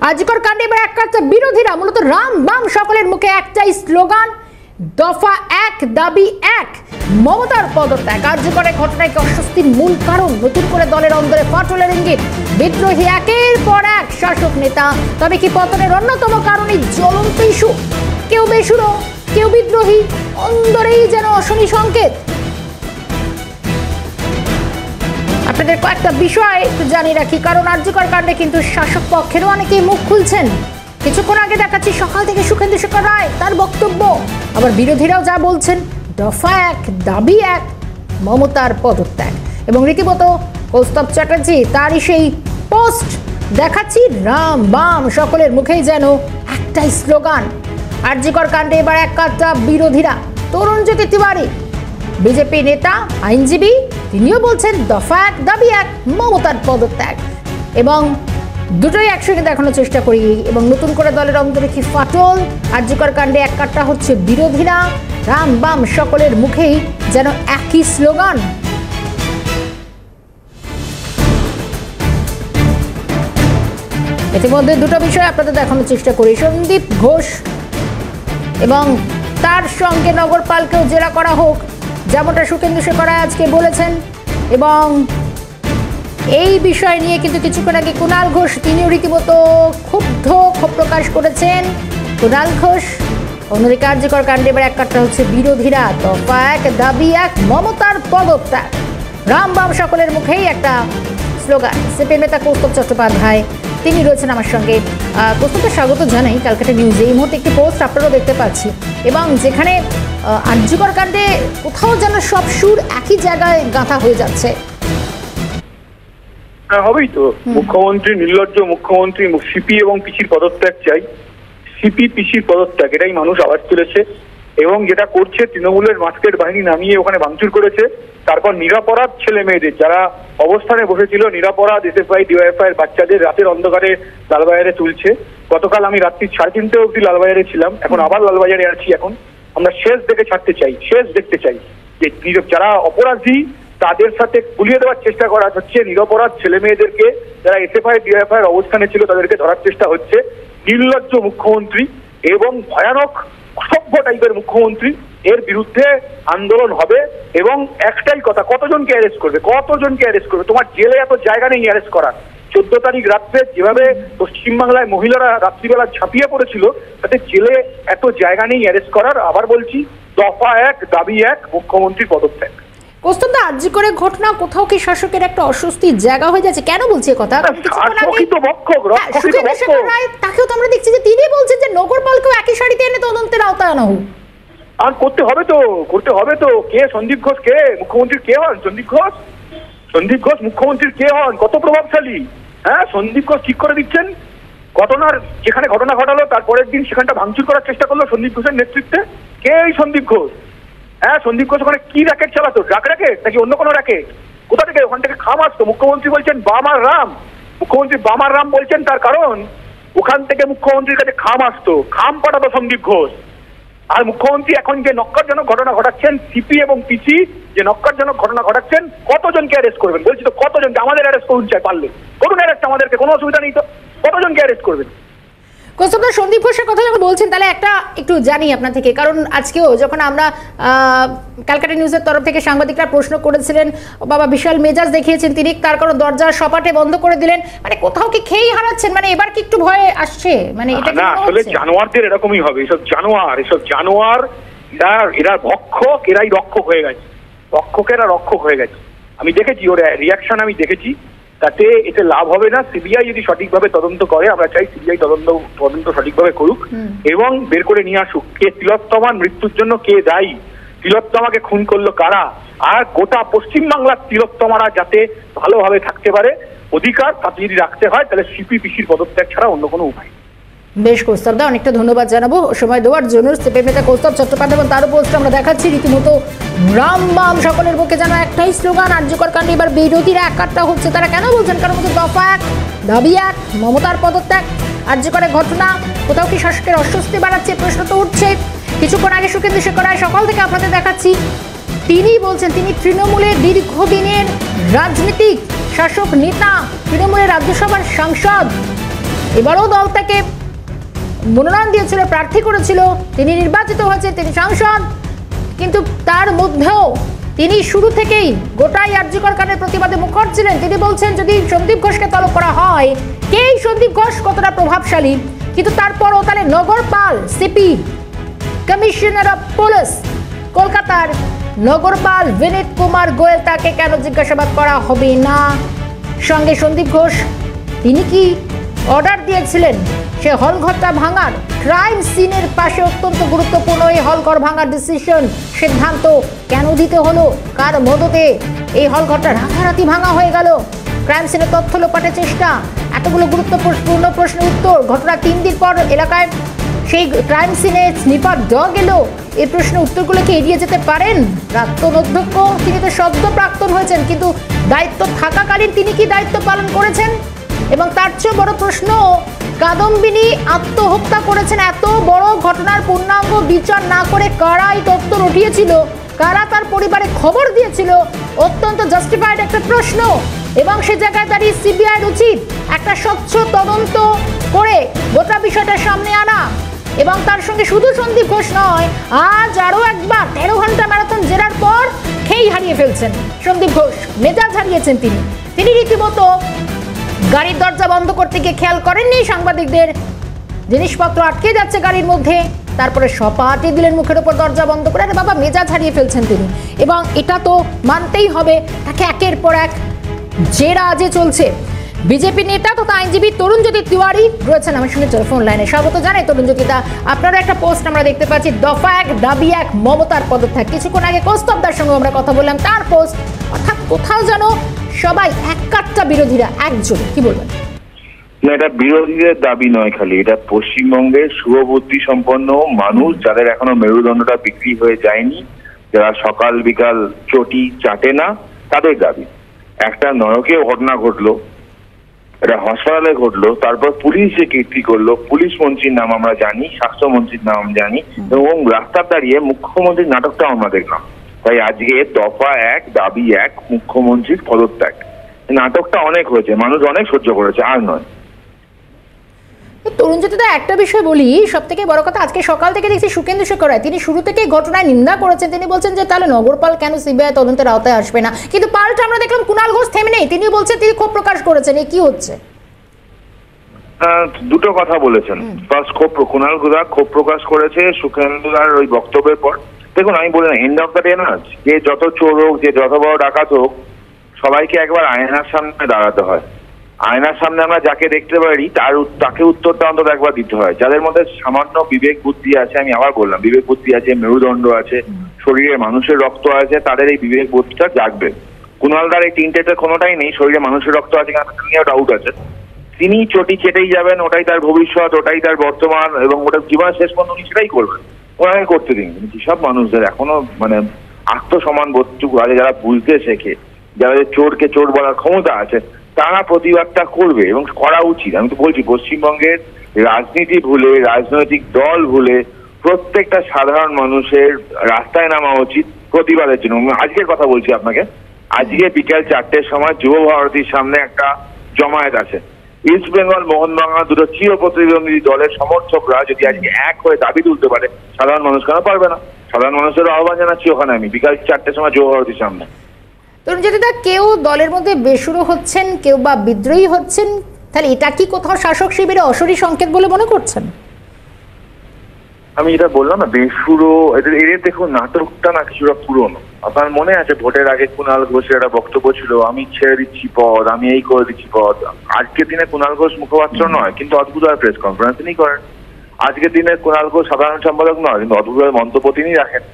আজিকর কাণ্ডে এবার এক কাট্টা বিরোধীরা মূলত রাম বাম সকলের মুখে একটাই স্লোগান, দফা এক দাবি এক, মমতার পদত্যাগ। কার্যকরের ঘটনায় অস্বস্তির মূল কারণ, নতুন করে দলের অন্দরে ফাটলের ইঙ্গিত, বিদ্রোহী একের পর এক শাসক নেতা। তবে কি পতনের অন্যতম কারণই জ্বলন্ত ইস্যু? কেউ বেসুরো, কেউ বিদ্রোহী, অন্দরেই যেন অশনি সংকেত। আপনাদের কয়েকটা বিষয় একটু জানিয়ে রাখি, কারণ আরজিকর কাণ্ডে কিন্তু শাসক পক্ষেরও অনেকেই মুখ খুলছেন। কিছুক্ষণ আগে দেখাচ্ছি সকাল থেকে সুখেন্দু শেখর রায় তার বক্তব্য, আবার বিরোধীরাও যা বলছেন, দফা এক দাবি এক, মমতার পদত্যাগ। এবং রীতিমতো কৌস্তব চ্যাটার্জি তারই সেই পোস্ট দেখাচ্ছি, রাম বাম সকলের মুখেই যেন একটাই স্লোগান। আরজিকর কাণ্ডে এবার এক কাট্টা বিরোধীরা, তরুণজ্যোতি তিওয়ারি বিজেপি নেতা আইনজীবী, তিনিও বলছেন দফা এক দাবি এক, মমতার পদত্যাগ। এবং দুটোই একসঙ্গে দেখানোর চেষ্টা করি। এবং নতুন করে দলের অন্তরে কি ফাটল, আরজিকর কাণ্ডে এক কাট্টা হচ্ছে বিরোধীরা, রাম বাম সকলের মুখেই যেন একই স্লোগান। ইতিমধ্যে দুটো বিষয় আপনাদের দেখানোর চেষ্টা করি। সন্দীপ ঘোষ এবং তার সঙ্গে নগরপালকেও জেরা করা হোক, যেমনটা সুখেন্দু শেখর রায় আজকে বলেছেন। এবং এই বিষয় নিয়ে কিন্তু কিছুক্ষণ আগে কুণাল ঘোষ তিনিও রীতিমতো ক্ষোভ প্রকাশ করেছেন। কুণাল ঘোষ, অন্যদিকে আরজিকর কাণ্ডে এবার এক কাট্টা হচ্ছে বিরোধীরা, দফা এক দাবি এক, মমতার পদত্যাগ। রাম বাম সকলের মুখেই একটা স্লোগান। সিপিএম নেতা কৌস্তব চট্টোপাধ্যায় তিনি রয়েছেন আমার সঙ্গে। কৌস্তবকে স্বাগত জানাই ক্যালকাটা নিউজে। এই মুহূর্তে একটি পোস্ট আপনারাও দেখতে পাচ্ছি, এবং যেখানে আরজিকর কাণ্ডে কোথাও যেন সব সুর একই জায়গায় গাঁথা হয়ে যাচ্ছে। হবেই তো, মুখ্যমন্ত্রী নির্লজ্জ মুখ্যমন্ত্রী, সিপি এবং পিসির পদত্যাগ চাই, সিপি পিসির পদত্যাগ, এটাই মানুষ আওয়াজ তুলেছে। এবং যেটা করছে, তৃণমূলের মাস্কের বাহিনী নামিয়ে ওখানে ভাঙচুর করেছে। তারপর নিরাপরাধ ছেলে মেয়েদের যারা অবস্থানে বসেছিল, নিরাপরাধ এসএফআই ডিওএফআই বাচ্চাদের রাতের অন্ধকারে লালবাজারে তুলছে। গতকাল আমি রাত্রি 3:30 অবধি লালবাজারে ছিলাম, এখন আবার লালবাজারে আছি। এখন আমরা শেষ দেখে ছাড়তে চাই, শেষ দেখতে চাই যে যারা অপরাধী তাদের সাথে গুলিয়ে দেওয়ার চেষ্টা করা হচ্ছে, নিরপরাধ ছেলে মেয়েদেরকে যারা এসএফআই ডিওএফআই অবস্থানে ছিল তাদেরকে ধরার চেষ্টা হচ্ছে। নির্লজ্জ মুখ্যমন্ত্রী এবং ভয়ানক অসভ্য টাইপের মুখ্যমন্ত্রী, এর বিরুদ্ধে আন্দোলন হবে। এবং একটাই কথা, কতজনকে অ্যারেস্ট করবে, কতজনকে অ্যারেস্ট করবে? তোমার জেলে এত জায়গা নেই অ্যারেস্ট করার। 14 তারিখ রাত্রে যেভাবে পশ্চিমবাংলায় মহিলারা রাত্রিবেলা ঝাঁপিয়ে পড়েছিল, তাতে জেলে এত জায়গা নেই অ্যারেস্ট করার। আবার বলছি, দফা এক দাবি এক, মুখ্যমন্ত্রীর পদত্যাগ। কৌস্তব দা, আরজিকরের ঘটনা কোথাও কি শাসকের একটা অস্বস্তির জায়গা হয়ে যাচ্ছে? কেন বলছি কথা? তাকেও তো আমরা দেখছি যে তিনি বলছেন যে নগরপালকেও একই সারিতে এনে তদন্তের আওতায় আনা হোক। আর করতে হবে তো, করতে হবে তো। কে সন্দীপ ঘোষ? কে মুখ্যমন্ত্রীর কে হন সন্দীপ ঘোষ? সন্দীপ ঘোষ মুখ্যমন্ত্রীর কে হন? কত প্রভাবশালী? হ্যাঁ, সন্দীপ ঘোষ ঠিক করে দিচ্ছেন। ঘটনার যেখানে ঘটনা ঘটালো তারপরের দিন সেখানটা ভাঙচুর করার চেষ্টা করলো সন্দীপ ঘোষের নেতৃত্বে। কে এই সন্দীপ ঘোষ? হ্যাঁ, সন্দীপ ঘোষ ওখানে কি র্যাকেট চালাতো? ড্রাগ র্যাকেট নাকি অন্য কোনো র্যাকেট? কোথা থেকে ওখান থেকে খাম আসতো? মুখ্যমন্ত্রী বলছেন বাম আর রাম, মুখ্যমন্ত্রী বাম আর রাম বলছেন, তার কারণ ওখান থেকে মুখ্যমন্ত্রীর কাছে খাম আসতো, খাম পাঠাতো সন্দীপ ঘোষ। আর মুখ্যমন্ত্রী এখন যে নক্কারজনক ঘটনা ঘটাচ্ছেন, সিপি এবং পিসি যে নক্কারজনক ঘটনা ঘটাচ্ছেন, কতজনকে অ্যারেস্ট করবেন? বলছি তো কতজনকে, আমাদের অ্যারেস্ট করুন, চাই পারলে করুন অ্যারেস্ট, আমাদেরকে কোনো অসুবিধা নেই তো। কতজনকে অ্যারেস্ট করবেন? কৌস্তব দা, সন্দীপ ঘোষের কথা যখন বলছেন তাহলে একটা একটু জানি আপনার থেকে, কারণ আজকেও যখন আমরা ক্যালকাটা নিউজের তরফ থেকে সাংবাদিকরা প্রশ্ন করেছিলেন, বাবা বিশাল মেজাজ দেখিয়েছেন তিনি, তার কারণ দরজা সপাটে বন্ধ করে দিলেন, মানে কোথাও কি খেয়েই হারাচ্ছেন? মানে এবার কি একটু ভয় আসছে? মানে এটা না, আসলে জানোয়ারদের এরকমই হবে। এসব জানোয়ার এরা ভক্ষক, এরাই রক্ষক হয়ে গেছে, রক্ষকেরা রক্ষক হয়ে গেছে। আমি দেখেছি ওর রিয়াকশন, আমি দেখেছি। তাতে এতে লাভ হবে না। সিবিআই যদি সঠিকভাবে তদন্ত করে, আমরা চাই সিবিআই তদন্ত সঠিকভাবে করুক এবং বের করে নিয়ে আসুক কে তিলোত্তমার মৃত্যুর জন্য কে দায়ী, তিলোত্তমাকে খুন করলো কারা, আর গোটা পশ্চিমবাংলার তিলোত্তমারা যাতে ভালোভাবে থাকতে পারে অধিকার তাতে যদি রাখতে হয়, তাহলে সিপি পিসির পদত্যাগ ছাড়া অন্য কোনো উপায়। বেশ কৌস্তব দা, অনেকটা ধন্যবাদ জানাবো সময় দেওয়ার জন্য। সিপিএম নেতা কৌস্তব চট্টোপাধ্যায় এবং তারও পোস্ট আমরা দেখাচ্ছি, রীতিমতো রাম বাম সকলের বুকে যেন একটাই স্লোগান। আরজিকর কাণ্ডে এবার বিরোধীরা এক কাট্টা হচ্ছে। তারা কেন বলছেন? কারণ দফা এক দাবি এক, মমতার পদত্যাগ। আরজিকরের ঘটনা কোথাও কি শাসকের অস্বস্তি বাড়াচ্ছে? প্রশ্ন তো উঠছে। কিছুক্ষণ আগে সুখেন্দু শেখর রায় সকাল থেকে আপনাদের দেখাচ্ছি, তিনি বলছেন তিনি তৃণমূলের দীর্ঘদিনের রাজনীতিক শাসক নেতা, তৃণমূলের রাজ্যসভার সাংসদ। এবারও দল তাকে মনোনয়ন দিয়েছিল, প্রার্থী করেছিল, তিনি নির্বাচিত হয়েছেন, তিনি সাংসদ, কিন্তু তার মধ্যেও তিনি শুরু থেকেই গোটাই আরজিকর কাণ্ডের প্রতিবাদে মুখর ছিলেন। তিনি বলছেন যদি সন্দীপ ঘোষকে তলব করা হয়, কে সন্দীপ ঘোষ, কতটা প্রভাবশালী, কিন্তু তারপরও তাহলে নগরপাল সিপি কমিশনার অফ পুলিশ কলকাতার নগরপাল বিনীত কুমার গোয়েল তাকে কেন জিজ্ঞাসাবাদ করা হবে না? সঙ্গে সন্দীপ ঘোষ তিনি কি অর্ডার দিয়েছিলেন সে হলঘরটা ভাঙার? ক্রাইম সিনের পাশে অত্যন্ত গুরুত্বপূর্ণ এই হলঘর ভাঙার সিদ্ধান্ত কেন দিতে হলো? কার মদতে এই হলঘরটা রাতারাতি ভাঙা হয়ে গেল? ক্রাইম সিনের তথ্য লোপাটের চেষ্টা, এতগুলো গুরুত্বপূর্ণ প্রশ্নের উত্তর, ঘটনা 3 দিন পর এলাকায় সেই ক্রাইম সিনে স্নিপার ডগ এলো, এই প্রশ্নের উত্তরগুলো কি এড়িয়ে যেতে পারেন? প্রাক্তন অধ্যক্ষ, তিনি তো সদ্য প্রাক্তন হয়েছেন, কিন্তু দায়িত্ব থাকাকালীন তিনি কি দায়িত্ব পালন করেছেন? এবং তার চেয়ে বড় প্রশ্ন, কাদম্বিনী আত্মহত্যা করেছেন, এত বড় ঘটনার পূর্ণাঙ্গ বিচার না করে কারা এই তথ্য উঠিয়েছিল, কারা তার পরিবারে খবর দিয়েছিল? অত্যন্ত জাস্টিফাইড একটা প্রশ্ন। এবং সে জায়গায় দাঁড়িয়ে সিবিআইয়ের উচিত একটা স্বচ্ছ তদন্ত করে গোটা বিষয়টা সামনে আনা। এবং তার সঙ্গে শুধু সন্দীপ ঘোষ নয়, আজ আরও একবার 13 ঘন্টা ম্যারাথন জেরার পর খেই হারিয়ে ফেলছেন সন্দীপ ঘোষ, মেজাজ হারিয়েছেন তিনি রীতিমতো গাড়ির দরজা বন্ধ করতে গিয়ে খেয়াল করেননি সাংবাদিকদের, জিনিসপত্র আটকে যাচ্ছে গাড়ির মধ্যে, তারপরে সপাটে দিলেন মুখের ওপর দরজা বন্ধ করে। আরে বাবা, মেজাজ হারিয়ে ফেলছেন তিনি। এবং এটা তো মানতেই হবে, তাকে একের পর এক জেরা আজে চলছে। বিজেপি নেতা তথা আইনজীবী তরুণজ্যোতি তিওয়ারি রয়েছেন আমার সঙ্গে টেলিফোন লাইনে। স্বাগত জানাই তরুণজ্যোতিদা। আপনারা একটা পোস্ট আমরা দেখতে পাচ্ছি, দফা 1 দাবি 1 মমতার পদত্যাগ। কিছুক্ষণ আগে কৌস্তবদার সঙ্গে আমরা কথা বললাম, তার পোস্ট, অর্থাৎ কোথাও যেন সবাই এক কাট্টা বিরোধীরা একজোট, কি বলবেন? না, এটা বিরোধীদের দাবি নয়, খালি এটা পশ্চিমবঙ্গের শুভবুদ্ধি সম্পন্ন মানুষ যাদের এখনো মেরুদণ্ডটা বিক্রি হয়ে যায়নি, যারা সকাল বিকাল চটি চাটে না, তাদের দাবি। একটা নরকীয় ঘটনা ঘটলো, এটা হাসপাতালে ঘটলো, তারপর পুলিশ যে কীর্তি করলো, পুলিশ মন্ত্রীর নাম আমরা জানি, স্বাস্থ্যমন্ত্রীর নাম জানি, এবং রাস্তার দাঁড়িয়ে মুখ্যমন্ত্রীর নাটকটাও আমরা দেখলাম। তাই আজকে দফা 1 দাবি 1 মুখ্যমন্ত্রীর পদত্যাগ, নাটকটা অনেক হয়েছে, মানুষ অনেক সহ্য করেছে, আর নয়। তরুণজ্যোতিদা, একটা বিষয় বলি, সব থেকে বড় কথা, আজকে সকাল থেকে দেখছি সুকেন্দু শেখর রায়, তিনি শুরু থেকেই ঘটনায় নিন্দা করেছেন। তিনি বলছেন যে তাহলে নগরপাল কেন সিবিআই তদন্তের আওতায় আসবে না, কিন্তু পাল্টা আমরা দেখলাম কুণাল ঘোষ থেমে নেই, তিনি বলছেন তিনি ক্ষোভ প্রকাশ করেছেন। এ কি হচ্ছে? দুটো কথা বলেছেন। ফার্স্ট, কুণাল ঘোষ ক্ষোভ প্রকাশ করেছে সুকেন্দুদার ওই বক্তব্যের পর। দেখুন, আমি বলি না, এন্ড অফ দ্য ডে না, যে যত চোর হোক, যে যত বড় ডাকাত হোক, সবাইকে একবার আয়নার সামনে দাঁড়াতে হয়। আয়নার সামনে আমরা যাকে দেখতে পারি তাকে উত্তরটা অন্তত একবার দিতে হয়। যাদের মধ্যে সামান্য বিবেক বুদ্ধি আছে, আমি আবার বললাম, বিবেক বুদ্ধি আছে, মেরুদণ্ড আছে, শরীরে মানুষের রক্ত আছে, তাদের এই বিবেক বুদ্ধিটা জাগবে। কুণালদার এই তিনটেতে কোনোটাই নেই, শরীরে মানুষের রক্ত আছে কিনা ডাউট আছে। তিনি চটি চেটেই যাবেন, ওটাই তার ভবিষ্যৎ, ওটাই তার বর্তমান, এবং ওটা জীবনের শেষ পর্যন্ত উনি সেটাই করবেন, ওনাকে করতে দিন। যেসব মানুষদের এখনো মানে আত্মসম্মান বোধটুকু আছে, যারা বুঝতে শেখে, যাদের চোরকে চোর বলার ক্ষমতা আছে, তারা প্রতিবাদটা করবে এবং করা উচিত। আমি তো বলছি, পশ্চিমবঙ্গের রাজনীতি ভুলে, রাজনৈতিক দল ভুলে প্রত্যেকটা সাধারণ মানুষের রাস্তায় নামা উচিত প্রতিবাদের জন্য। আজকের কথা বলছি আপনাকে, আজকে বিকেল 4টের সময় যুব ভারতীর সামনে একটা জমায়েত আছে। ইস্ট বেঙ্গল, মোহনবাগান, দুটো চির প্রতিদ্বন্দ্বী দলের সমর্থকরা যদি আজকে এক হয়ে দাবি তুলতে পারে, সাধারণ মানুষ কেন পারবে না? সাধারণ মানুষের আহ্বান জানাচ্ছি ওখানে আমি, বিকাল 4টের সময় যুব ভারতীর সামনে। তরুণজ্যোতিদা, কেউ দলের মধ্যে বেসুরো হচ্ছেন, কেউ বা বিদ্রোহী হচ্ছেন, তাহলে এটা কি কোথাও শাসক শিবিরে অশরী সংকেত বলে মনে করছেন? আমি যেটা বললাম না, বেসুরো, এদের দেখুন, নাটকটা না কিছুটা পুরনো। আপনার মনে আছে ভোটের আগে কুণাল ঘোষের একটা বক্তব্য ছিল, আমি ছেড়ে দিচ্ছি পদ, আমি এই করে দিচ্ছি পদ। আজকের দিনে কুণাল ঘোষ মুখপাত্র নয়, কিন্তু অদ্ভুত প্রেস কনফারেন্স তিনি করেন। আজকের দিনে কুণাল ঘোষ সাধারণ সম্পাদক নয়, কিন্তু অদ্ভুত মন্তব্য তিনি রাখেন।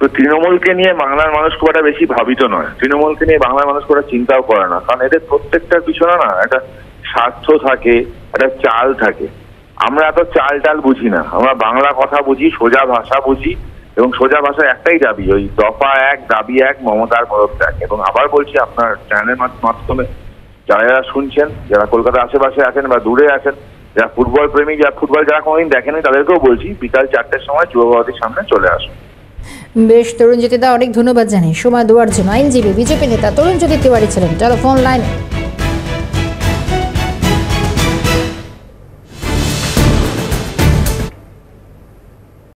তো তৃণমূলকে নিয়ে বাংলার মানুষ খুব একটা বেশি ভাবিত নয়, তৃণমূলকে নিয়ে বাংলার মানুষ খুব একটা চিন্তাও করে না, কারণ এদের প্রত্যেকটার পিছনে না একটা স্বার্থ থাকে, একটা চাল থাকে। আমরা এত চাল টাল বুঝি না, আমরা বাংলা কথা বুঝি, সোজা ভাষা বুঝি, এবং সোজা ভাষার একটাই দাবি, ওই দফা 1 দাবি 1 মমতার পদত্যাগ। এবং আবার বলছি, আপনার চ্যানেলের মাধ্যমে যারা যারা শুনছেন, যারা কলকাতার আশেপাশে আছেন বা দূরে আছেন, যারা ফুটবল প্রেমী, যারা ফুটবল যারা কোনোদিন দেখেনি, তাদেরকেও বলছি বিকাল 4টের সময় যুব ভারতীর সামনে চলে আসুন। বেশ, তরুণজ্যোতিদা, অনেক ধন্যবাদ জানাই সময় দেওয়ার জন্য। আইনজীবী, বিজেপি নেতা তরুণজ্যোতি তিওয়ারি ছিলেন টেলিফোন লাইনে।